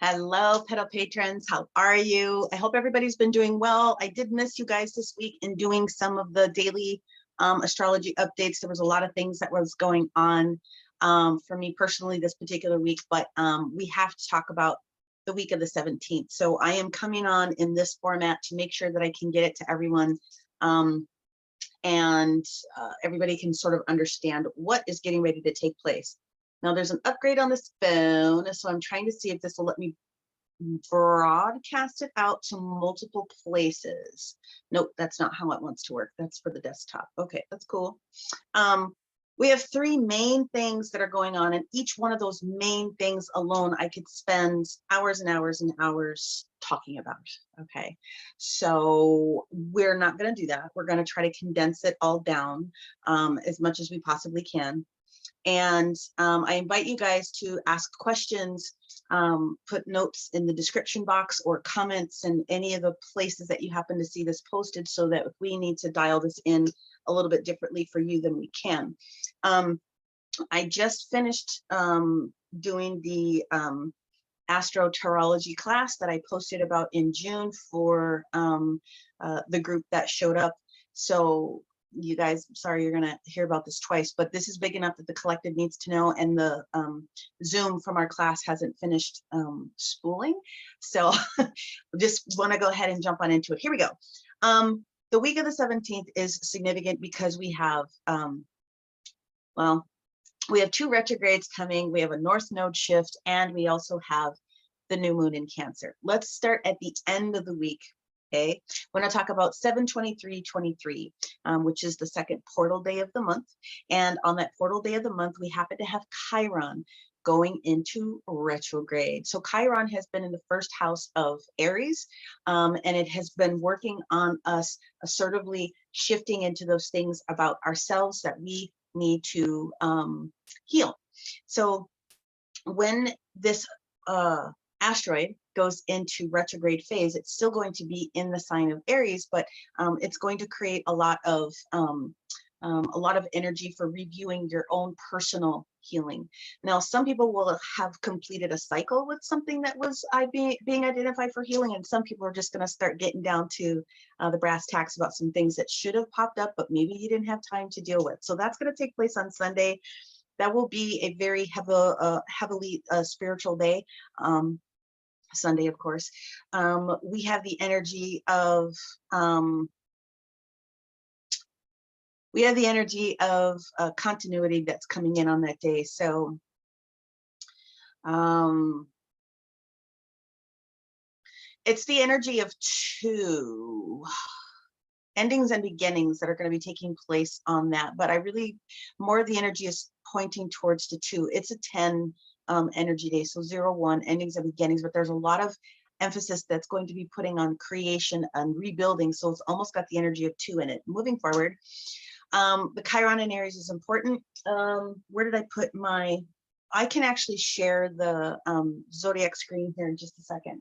Hello, Petal Patrons. How are you? I hope everybody's been doing well. I did miss you guys this week in doing some of the daily astrology updates. There was a lot of things that was going on for me personally this particular week, but we have to talk about the week of the 17th. So I am coming on in this format to make sure that I can get it to everyone and everybody can sort of understand what is getting ready to take place. Now there's an upgrade on this phone, so I'm trying to see if this will let me broadcast it out to multiple places. Nope, that's not how it wants to work. That's for the desktop. Okay, that's cool. We have three main things that are going on, and each one of those main things alone, I could spend hours and hours and hours talking about. Okay, so we're not going to do that. We're going to try to condense it all down as much as we possibly can. And I invite you guys to ask questions, put notes in the description box or comments in any of the places that you happen to see this posted, so that if we need to dial this in a little bit differently for you, then we can. I just finished doing the astrotarology class that I posted about in June for the group that showed up. So you guys, sorry you're gonna hear about this twice, but this is big enough that the collective needs to know, and the Zoom from our class hasn't finished spooling. So just want to go ahead and jump on into it. Here we go. The week of the 17th is significant because we have, well, we have two retrogrades coming. We have a North Node shift, and we also have the new moon in Cancer. Let's start at the end of the week. Okay, we're going to talk about 7/23/23, which is the second portal day of the month. And on that portal day of the month, we happen to have Chiron going into retrograde. So Chiron has been in the first house of Aries, and it has been working on us assertively shifting into those things about ourselves that we need to heal. So when this asteroid goes into retrograde phase, it's still going to be in the sign of Aries, but it's going to create a lot of energy for reviewing your own personal healing. Now, some people will have completed a cycle with something that was being identified for healing, and some people are just going to start getting down to the brass tacks about some things that should have popped up, but maybe you didn't have time to deal with. So that's going to take place on Sunday. That will be a very heavily spiritual day. Sunday, of course. We have the energy of continuity that's coming in on that day. So it's the energy of two endings and beginnings that are going to be taking place on that. But I really, more of the energy is pointing towards the two. It's a 10 energy day, so 0/1, endings and beginnings, but there's a lot of emphasis that's going to be putting on creation and rebuilding, so it's almost got the energy of 2 in it. Moving forward, the Chiron in Aries is important. Where did I put I can actually share the zodiac screen here in just a second,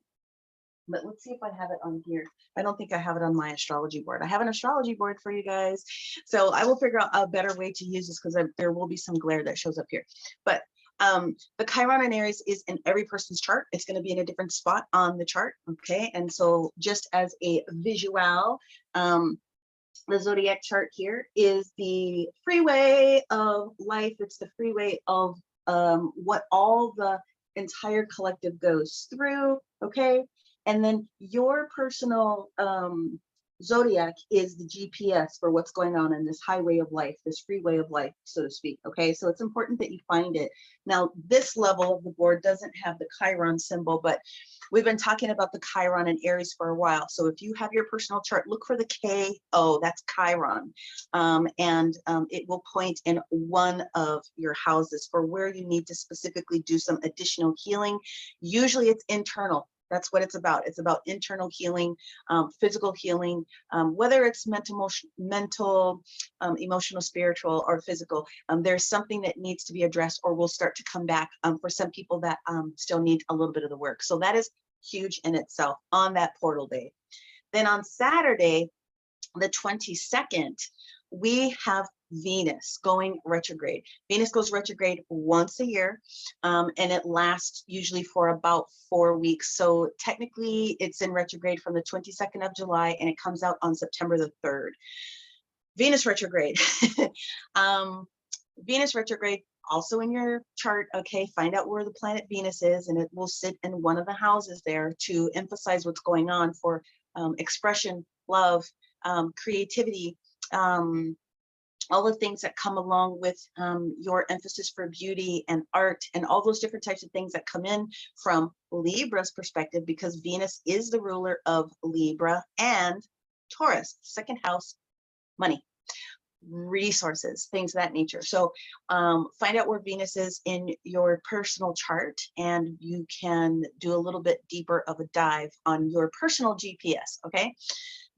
but let's see if I have it on here. I don't think I have it on my astrology board. I have an astrology board for you guys, so I will figure out a better way to use this, because there will be some glare that shows up here. But the Chiron in Aries is in every person's chart. It's going to be in a different spot on the chart. Okay, and so just as a visual, the zodiac chart here is the freeway of life. It's the freeway of what all the entire collective goes through. Okay, and then your personal zodiac is the GPS for what's going on in this highway of life, this freeway of life, so to speak. Okay, so it's important that you find it. Now, this level of the board doesn't have the Chiron symbol, but we've been talking about the Chiron in Aries for a while. So if you have your personal chart, look for the KO, that's Chiron. And it will point in one of your houses for where you need to specifically do some additional healing. Usually it's internal. That's what it's about. It's about internal healing, physical healing, whether it's mental, emotional, spiritual, or physical. There's something that needs to be addressed or will start to come back for some people that still need a little bit of the work. So that is huge in itself on that portal day. Then on Saturday, the 22nd, we have Venus going retrograde. Venus goes retrograde once a year, and it lasts usually for about 4 weeks. So technically it's in retrograde from the 22nd of July and it comes out on September the 3rd. Venus retrograde. um, Venus retrograde also in your chart, okay, find out where the planet Venus is, and it will sit in one of the houses there to emphasize what's going on for expression, love, creativity, all the things that come along with your emphasis for beauty and art and all those different types of things that come in from Libra's perspective, because Venus is the ruler of Libra and Taurus, second house, money, resources, things of that nature. So find out where Venus is in your personal chart, and you can do a little bit deeper of a dive on your personal GPS, okay?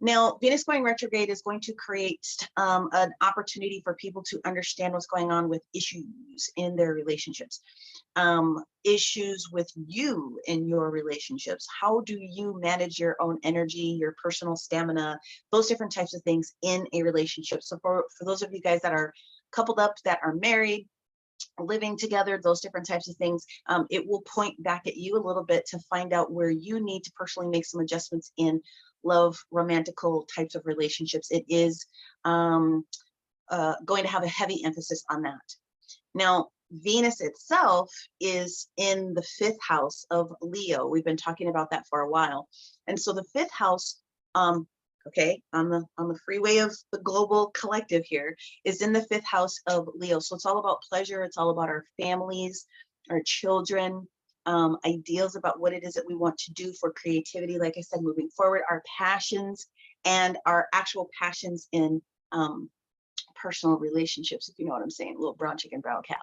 Now, Venus going retrograde is going to create an opportunity for people to understand what's going on with issues in their relationships, issues with you in your relationships. How do you manage your own energy, your personal stamina, those different types of things in a relationship? So for those of you guys that are coupled up, that are married, living together, those different types of things, it will point back at you a little bit to find out where you need to personally make some adjustments in love, romantical types of relationships. It is going to have a heavy emphasis on that. Now, Venus itself is in the 5th house of Leo. We've been talking about that for a while. And so the 5th house, okay, on the freeway of the global collective here, is in the 5th house of Leo. So it's all about pleasure. It's all about our families, our children, ideals about what it is that we want to do for creativity. Like I said, moving forward, our passions and our actual passions in personal relationships, if you know what I'm saying, little brown chicken, brown cow.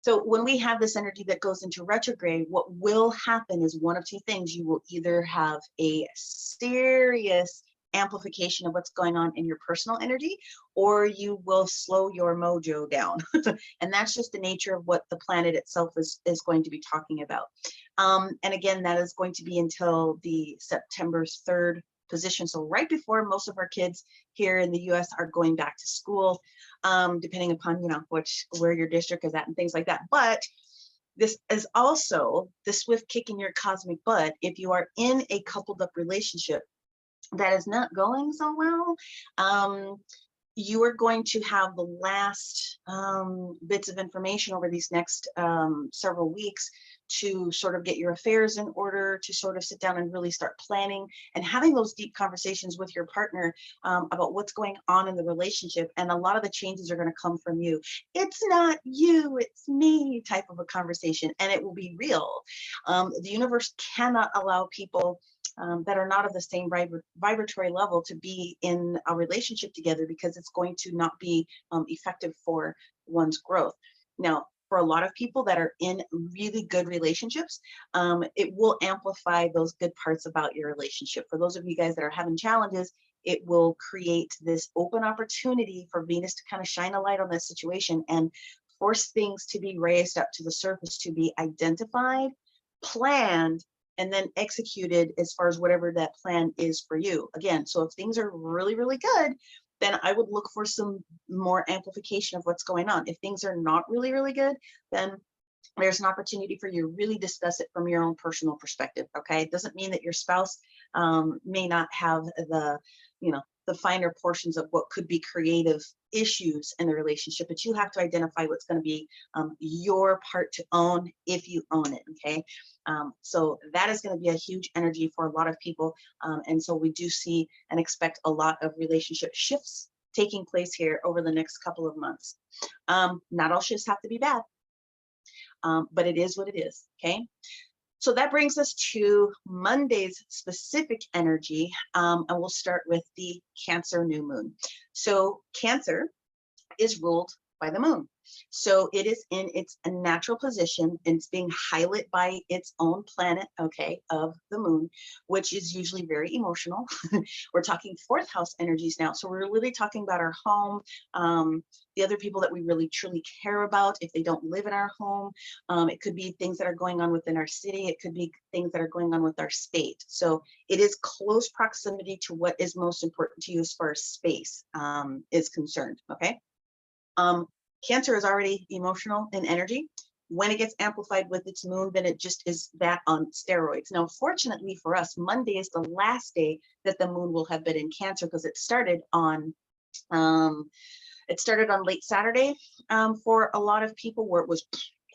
So when we have this energy that goes into retrograde, what will happen is one of two things. You will either have a serious amplification of what's going on in your personal energy, or you will slow your mojo down. And that's just the nature of what the planet itself is going to be talking about. And again, that is going to be until the September 3rd position. So right before most of our kids here in the US are going back to school, depending upon, you know, where your district is at and things like that. But this is also the swift kick in your cosmic butt if you are in a coupled up relationship that is not going so well. You are going to have the last bits of information over these next several weeks to sort of get your affairs in order, to sort of sit down and really start planning and having those deep conversations with your partner about what's going on in the relationship. And a lot of the changes are going to come from you. It's not you, it's me type of a conversation, and it will be real. The universe cannot allow people that are not of the same vibratory level to be in a relationship together, because it's going to not be effective for one's growth. Now, for a lot of people that are in really good relationships, it will amplify those good parts about your relationship. For those of you guys that are having challenges, it will create this open opportunity for Venus to kind of shine a light on this situation and force things to be raised up to the surface, to be identified, planned, and then executed as far as whatever that plan is for you. Again, so if things are really, really good, then I would look for some more amplification of what's going on. If things are not really, really good, then there's an opportunity for you to really discuss it from your own personal perspective, okay? It doesn't mean that your spouse may not have the, you know, the finer portions of what could be creative issues in the relationship, but you have to identify what's going to be your part to own if you own it, okay? So that is going to be a huge energy for a lot of people. And so we do see and expect a lot of relationship shifts taking place here over the next couple of months. Not all shifts have to be bad, but it is what it is, okay? So that brings us to Monday's specific energy, and we'll start with the Cancer new moon. So Cancer is ruled by the moon. So it is in its natural position, and it's being highlighted by its own planet, okay, of the moon, which is usually very emotional. We're talking 4th house energies now. So we're really talking about our home, the other people that we really truly care about if they don't live in our home. It could be things that are going on within our city. It could be things that are going on with our state. So it is close proximity to what is most important to you as far as space is concerned, okay? Cancer is already emotional in energy. When it gets amplified with its moon, then it just is that on steroids. Now, fortunately for us, Monday is the last day that the moon will have been in Cancer, because it started on late Saturday for a lot of people, where it was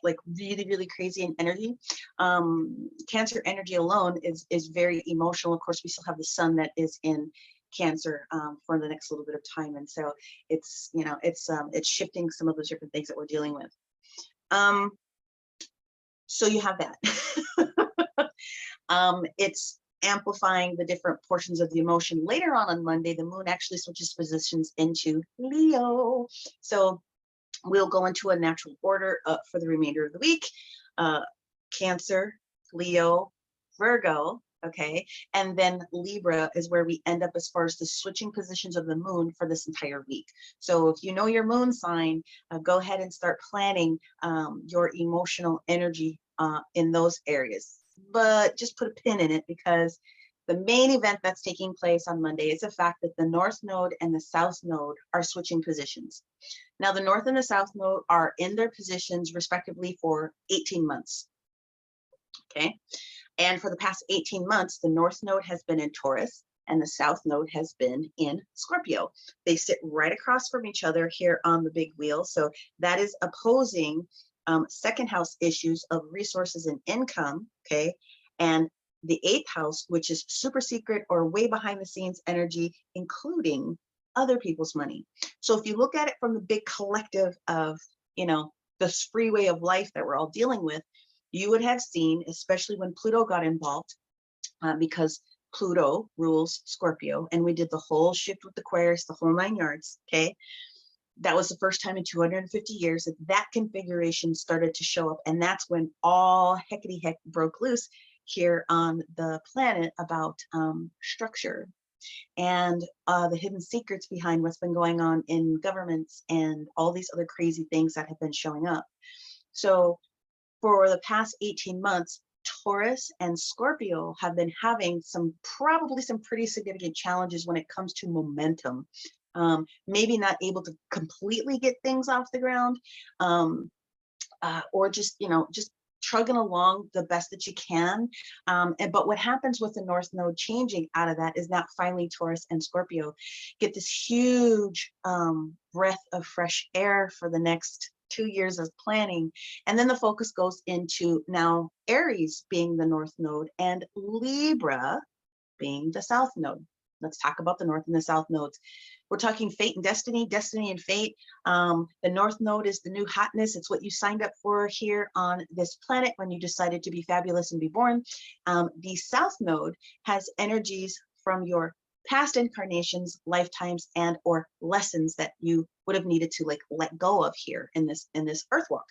like really, really crazy in energy. Cancer energy alone is very emotional. Of course, we still have the sun that is in Cancer for the next little bit of time, and so it's it's shifting some of those different things that we're dealing with. So you have that. It's amplifying the different portions of the emotion. Later on Monday, the moon actually switches positions into Leo. So we'll go into a natural order for the remainder of the week. Cancer, Leo, Virgo, okay? And then Libra is where we end up as far as the switching positions of the moon for this entire week. So if you know your moon sign, go ahead and start planning your emotional energy in those areas. But just put a pin in it, because the main event that's taking place on Monday is the fact that the North Node and the South Node are switching positions. Now, the North and the South Node are in their positions respectively for 18 months, okay? And for the past 18 months, the North Node has been in Taurus and the South Node has been in Scorpio. They sit right across from each other here on the big wheel. So that is opposing second house issues of resources and income, okay? And the eighth house, which is super secret or way behind the scenes energy, including other people's money. So if you look at it from the big collective of, this freeway of life that we're all dealing with, you would have seen, especially when Pluto got involved, because Pluto rules Scorpio, and we did the whole shift with Aquarius, the whole 9 yards, okay? That was the first time in 250 years that that configuration started to show up. And that's when all heckety heck broke loose here on the planet about structure and the hidden secrets behind what's been going on in governments and all these other crazy things that have been showing up. So for the past 18 months, Taurus and Scorpio have been having probably some pretty significant challenges when it comes to momentum. Maybe not able to completely get things off the ground, or just trugging along the best that you can. But what happens with the North Node changing out of that is that finally Taurus and Scorpio get this huge breath of fresh air for the next 2 years of planning. And then the focus goes into now Aries being the North Node and Libra being the South Node. Let's talk about the North and the South nodes. We're talking fate and destiny, destiny and fate. The North Node is the new hotness. It's what you signed up for here on this planet when you decided to be fabulous and be born. The South Node has energies from your past incarnations, lifetimes, and or lessons that you would have needed to let go of here in this earth walk.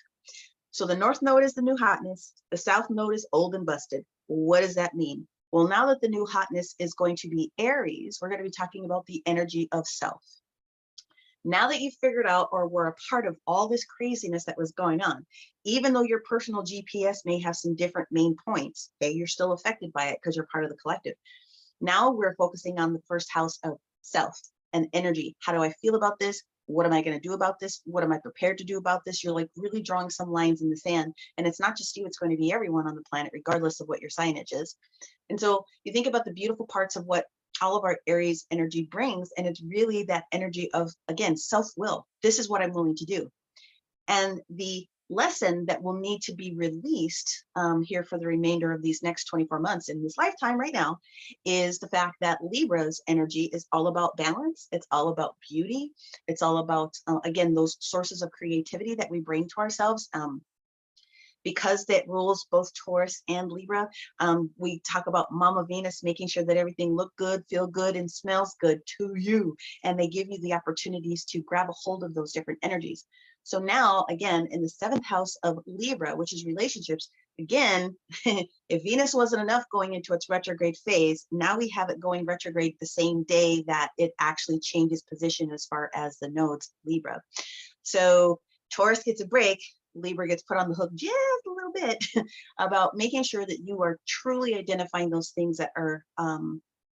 So the North Node is the new hotness. The South Node is old and busted. What does that mean? Well, now that the new hotness is going to be Aries, we're going to be talking about the energy of self. Now that you've figured out or were a part of all this craziness that was going on, even though your personal GPS may have some different main points, okay, you're still affected by it because you're part of the collective. Now we're focusing on the first house of self and energy. How do I feel about this? What am I going to do about this? What am I prepared to do about this? You're really drawing some lines in the sand. And it's not just you, it's going to be everyone on the planet, regardless of what your signage is. And so you think about the beautiful parts of what all of our Aries energy brings. And it's really that energy of, again, self-will. This is what I'm willing to do. And the lesson that will need to be released here for the remainder of these next 24 months in this lifetime right now is the fact that Libra's energy is all about balance. It's all about beauty. It's all about, again, those sources of creativity that we bring to ourselves. Because that rules both Taurus and Libra, we talk about Mama Venus making sure that everything look good, feel good, and smells good to you. And they give you the opportunities to grab a hold of those different energies. So now, again, in the 7th house of Libra, which is relationships, again, if Venus wasn't enough going into its retrograde phase, now we have it going retrograde the same day that it actually changes position as far as the nodes Libra. So Taurus gets a break, Libra gets put on the hook just a little bit about making sure that you are truly identifying those things that are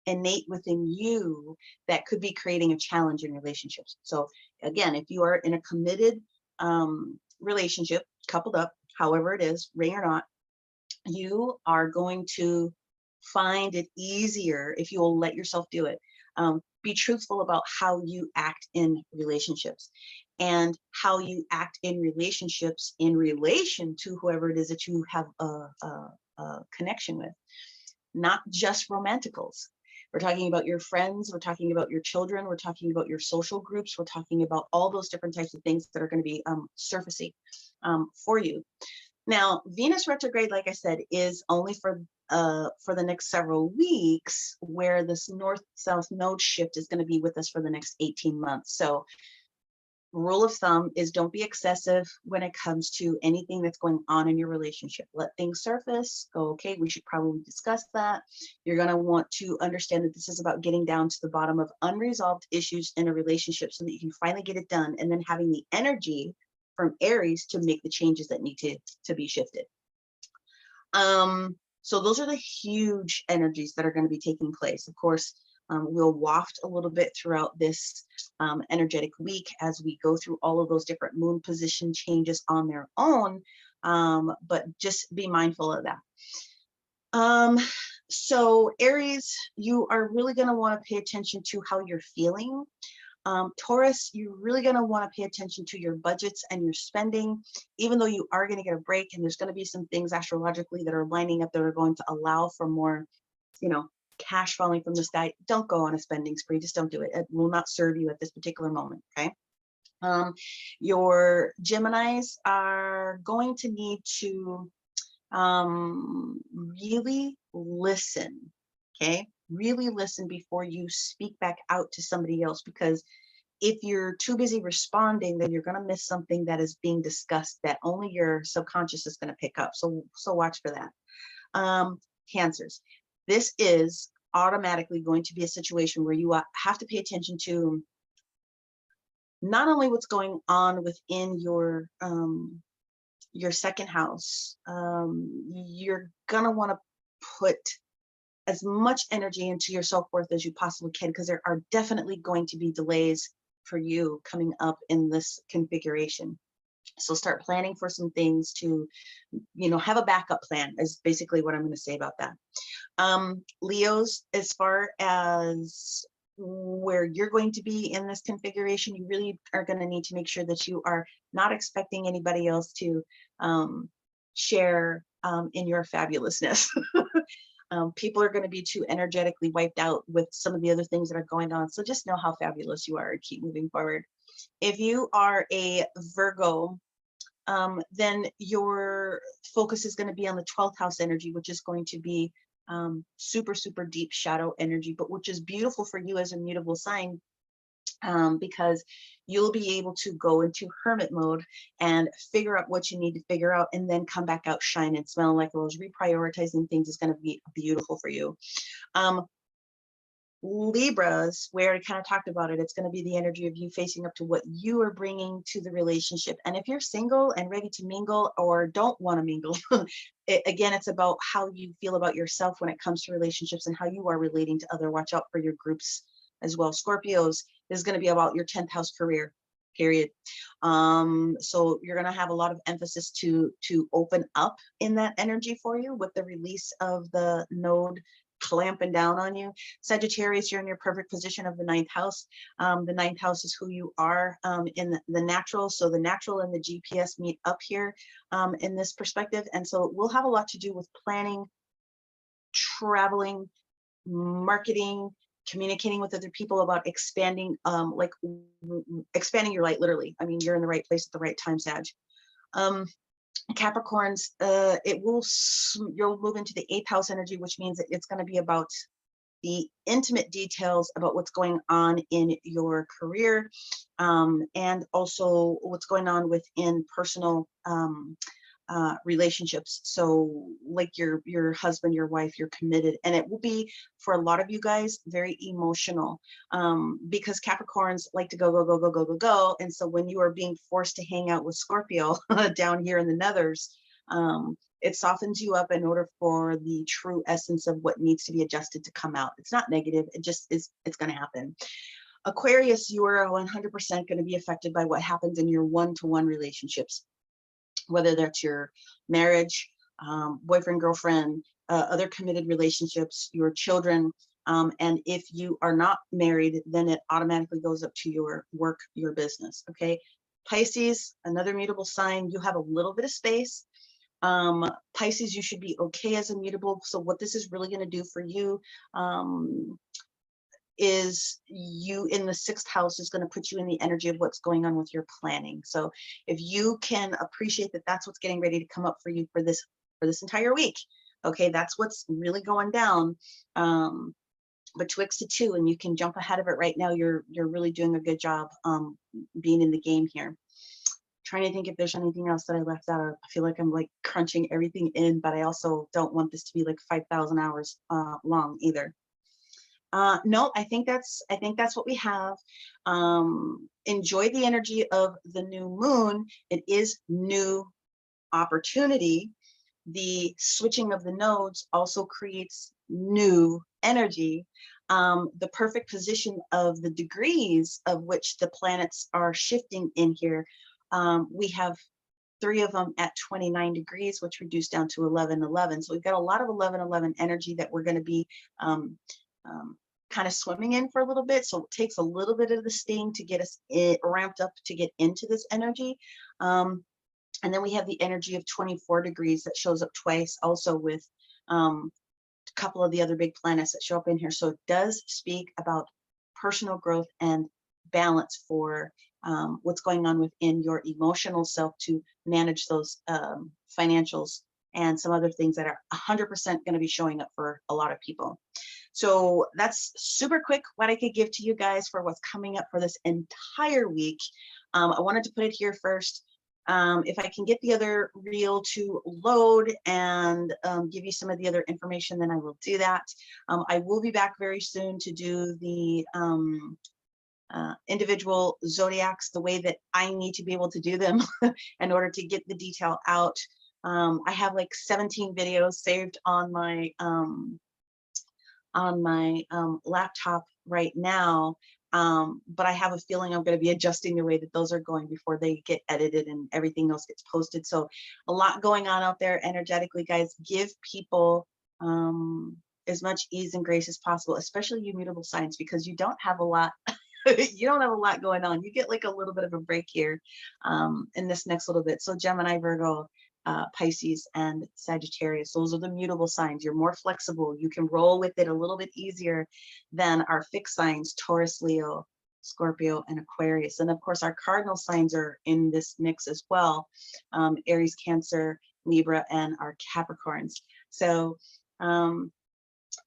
innate within you that could be creating a challenge in relationships. So again, if you are in a committed relationship, coupled up, however it is, ring or not, you are going to find it easier if you will let yourself do it. Be truthful about how you act in relationships and how you act in relationships in relation to whoever it is that you have a connection with, not just romanticals. We're talking about your friends, we're talking about your children, we're talking about your social groups, we're talking about all those different types of things that are going to be surfacing for you. Now, Venus retrograde, like I said, is only for the next several weeks, where this north-south node shift is going to be with us for the next 18 months. So rule of thumb is don't be excessive when it comes to anything that's going on in your relationship. Let things surface, go, okay, we should probably discuss that. You're going to want to understand that this is about getting down to the bottom of unresolved issues in a relationship so that you can finally get it done, and then having the energy from Aries to make the changes that need to be shifted. So those are the huge energies that are going to be taking place. Of course, we'll waft a little bit throughout this energetic week as we go through all of those different moon position changes on their own, but just be mindful of that. So Aries, you are really going to want to pay attention to how you're feeling. Taurus, you're really going to want to pay attention to your budgets and your spending, even though you are going to get a break, and there's going to be some things astrologically that are lining up that are going to allow for more, cash falling from the sky. Don't go on a spending spree. Just don't do it. It will not serve you at this particular moment. Okay. Your Geminis are going to need to really listen. Okay. Really listen before you speak back out to somebody else, because if you're too busy responding, then you're going to miss something that is being discussed that only your subconscious is going to pick up. So watch for that. Cancers, this is automatically going to be a situation where you have to pay attention to not only what's going on within your second house. You're going to want to put as much energy into your self-worth as you possibly can, because there are definitely going to be delays for you coming up in this configuration. So start planning for some things to, have a backup plan is basically what I'm going to say about that. Leos, as far as where you're going to be in this configuration, you really are going to need to make sure that you are not expecting anybody else to share in your fabulousness. People are going to be too energetically wiped out with some of the other things that are going on. So just know how fabulous you are and keep moving forward. If you are a Virgo, then your focus is going to be on the 12th house energy, which is going to be super, super deep shadow energy, but which is beautiful for you as a mutable sign, because you'll be able to go into hermit mode and figure out what you need to figure out, and then come back out shine and smelling like a rose. Reprioritizing things is going to be beautiful for you. Libras, we already kind of talked about it. It's going to be the energy of you facing up to what you are bringing to the relationship. And if you're single and ready to mingle or don't want to mingle, again, it's about how you feel about yourself when it comes to relationships and how you are relating to other. Watch out for your groups as well. Scorpios, this is going to be about your 10th house career, period. So you're going to have a lot of emphasis to open up in that energy for you with the release of the node clamping down on you. Sagittarius, you're in your perfect position of the 9th house. The 9th house is who you are in the natural. So the natural and the GPS meet up here in this perspective. And so it will have a lot to do with planning, traveling, marketing, communicating with other people about expanding, expanding your light, literally. I mean, you're in the right place at the right time, Sag. Capricorns, you'll move into the 8th house energy, which means that it's going to be about the intimate details about what's going on in your career, and also what's going on within personal relationships. So like your husband, your wife, you're committed, and it will be for a lot of you guys very emotional, because Capricorns like to go. And so when you are being forced to hang out with Scorpio down here in the nethers, It softens you up in order for the true essence of what needs to be adjusted to come out. It's not negative. It just is. It's going to happen. Aquarius, you are 100% going to be affected by what happens in your one-to-one relationships, whether that's your marriage, boyfriend, girlfriend, other committed relationships, your children. And if you are not married, then it automatically goes up to your work, your business. Okay. Pisces, another mutable sign, you have a little bit of space. Pisces, you should be okay as a mutable. So what this is really going to do for you is you in the 6th house is going to put you in the energy of what's going on with your planning. So if you can appreciate that that's what's getting ready to come up for you for this entire week, okay, that's what's really going down betwixt the two, and you can jump ahead of it right now. You're really doing a good job being in the game here. Trying to think if there's anything else that I left out. I feel like I'm like crunching everything in, but I also don't want this to be like 5,000 hours long either. No, I think that's what we have. Enjoy the energy of the new moon. It is new opportunity. The switching of the nodes also creates new energy. The perfect position of the degrees of which the planets are shifting in here. We have 3 of them at 29 degrees, which reduced down to 11-11. So we've got a lot of 11-11 energy that we're going to be kind of swimming in for a little bit. So it takes a little bit of the sting to get us ramped up to get into this energy. And then we have the energy of 24 degrees that shows up twice, also with a couple of the other big planets that show up in here. So it does speak about personal growth and balance for what's going on within your emotional self to manage those financials and some other things that are 100% going to be showing up for a lot of people. So that's super quick what I could give to you guys for what's coming up for this entire week. I wanted to put it here first. If I can get the other reel to load and give you some of the other information, then I will do that. I will be back very soon to do the individual zodiacs the way that I need to be able to do them in order to get the detail out. I have like 17 videos saved on my laptop right now, but I have a feeling I'm going to be adjusting the way that those are going before they get edited and everything else gets posted. So a lot going on out there energetically, guys. Give people as much ease and grace as possible, especially you mutable signs, because you don't have a lot. You don't have a lot going on. You get like a little bit of a break here in this next little bit. So Gemini, Virgo, Pisces, and Sagittarius, those are the mutable signs. You're more flexible. You can roll with it a little bit easier than our fixed signs, Taurus, Leo, Scorpio, and Aquarius. And of course, our cardinal signs are in this mix as well, Aries, Cancer, Libra, and our Capricorns. So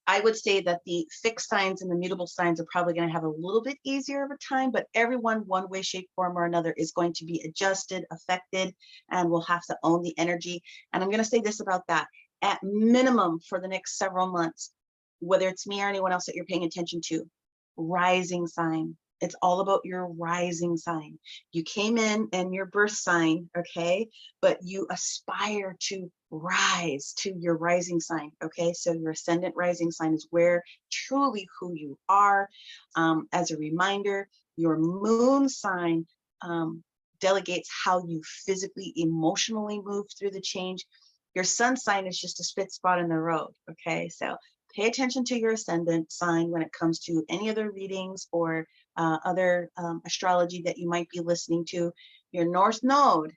I would say that the fixed signs and the mutable signs are probably going to have a little bit easier of a time, but everyone, one way, shape, form, or another, is going to be adjusted, affected, and will have to own the energy. And I'm going to say this about that. At minimum, for the next several months, whether it's me or anyone else that you're paying attention to, rising sign. It's all about your rising sign. You came in and your birth sign, okay, but you aspire to rise to your rising sign, okay? So your ascendant rising sign is where truly who you are. As a reminder, your moon sign delegates how you physically, emotionally move through the change. Your sun sign is just a spit spot in the road, okay? So pay attention to your ascendant sign when it comes to any other readings or other astrology that you might be listening to. Your North Node,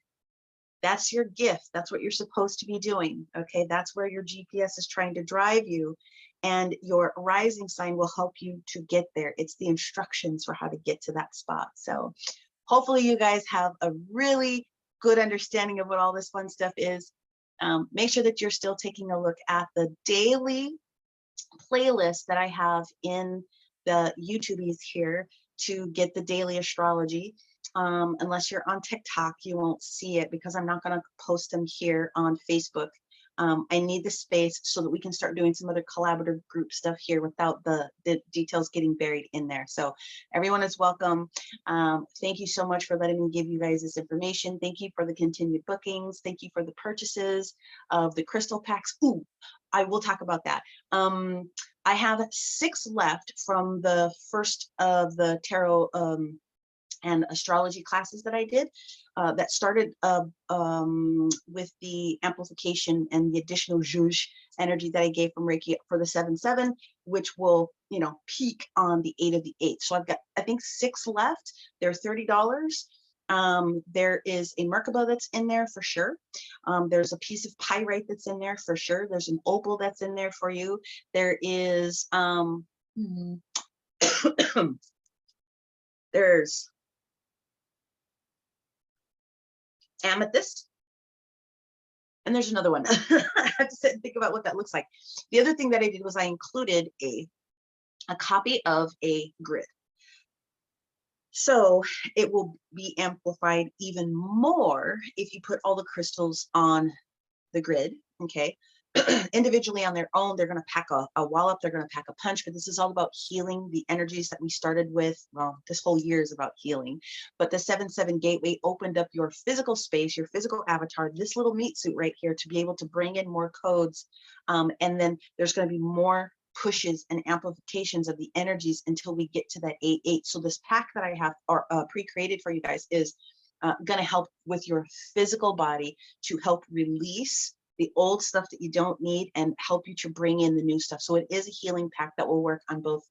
that's your gift. That's what you're supposed to be doing. Okay, that's where your GPS is trying to drive you. And your rising sign will help you to get there. It's the instructions for how to get to that spot. So hopefully you guys have a really good understanding of what all this fun stuff is. Make sure that you're still taking a look at the daily playlist that I have in the YouTubies here to get the daily astrology. Unless you're on TikTok, you won't see it because I'm not going to post them here on Facebook. I need the space so that we can start doing some other collaborative group stuff here without the details getting buried in there. So everyone is welcome. Thank you so much for letting me give you guys this information. Thank you for the continued bookings. Thank you for the purchases of the crystal packs. Ooh, I will talk about that. I have 6 left from the first of the tarot and astrology classes that I did that started with the amplification and the additional zhuzh energy that I gave from Reiki for the 7/7, which will, you know, peak on the 8 of the 8th. So I've got, I think, 6 left. They're $30. There is a Merkaba that's in there for sure. There's a piece of pyrite that's in there for sure. There's an opal that's in there for you. There is there's amethyst, and there's another one. I have to sit and think about what that looks like. The other thing that I did was I included a copy of a grid. So it will be amplified even more if you put all the crystals on the grid, okay? Individually on their own, they're going to pack a wallop, they're going to pack a punch, but this is all about healing the energies that we started with. Well, this whole year is about healing, but the 7/7 gateway opened up your physical space, your physical avatar, this little meat suit right here, to be able to bring in more codes. And then there's going to be more pushes and amplifications of the energies until we get to that 8/8. So this pack that I have pre-created for you guys is going to help with your physical body to help release the old stuff that you don't need and help you to bring in the new stuff. So it is a healing pack that will work on both.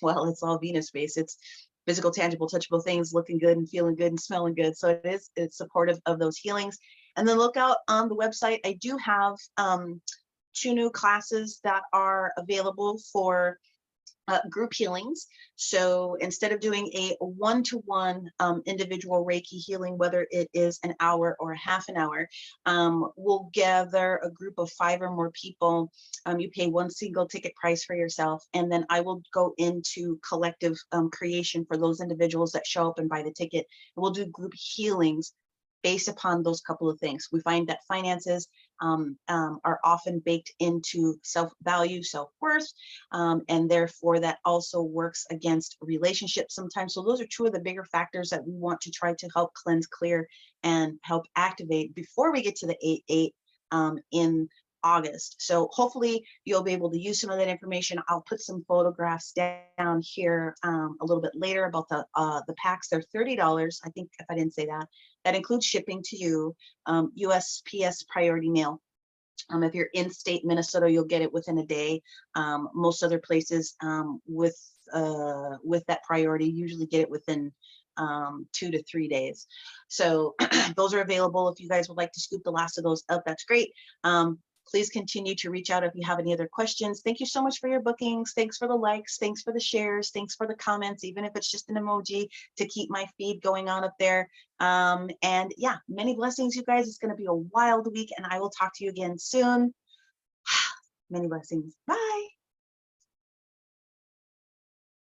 Well, it's all Venus based. It's physical, tangible, touchable things, looking good and feeling good and smelling good. So it's supportive of those healings. And then look out on the website. I do have 2 new classes that are available for group healings. So instead of doing a one-to-one individual Reiki healing, whether it is an hour or a half an hour, we'll gather a group of 5 or more people. You pay 1 single ticket price for yourself, and then I will go into collective creation for those individuals that show up and buy the ticket. And we'll do group healings based upon those couple of things. We find that finances are often baked into self-value, self-worth, and therefore that also works against relationships sometimes. So those are 2 of the bigger factors that we want to try to help cleanse, clear, and help activate before we get to the 8/8 in August. So hopefully you'll be able to use some of that information. I'll put some photographs down here a little bit later about the packs. They're $30. I think, if I didn't say that, that includes shipping to you, USPS priority mail. If you're in state Minnesota, you'll get it within a day. Most other places with that priority usually get it within 2 to 3 days. So those are available. If you guys would like to scoop the last of those up, that's great. Please continue to reach out if you have any other questions. Thank you so much for your bookings. Thanks for the likes. Thanks for the shares. Thanks for the comments, even if it's just an emoji to keep my feed going on up there. And yeah, many blessings, you guys. It's going to be a wild week, and I will talk to you again soon. Many blessings. Bye.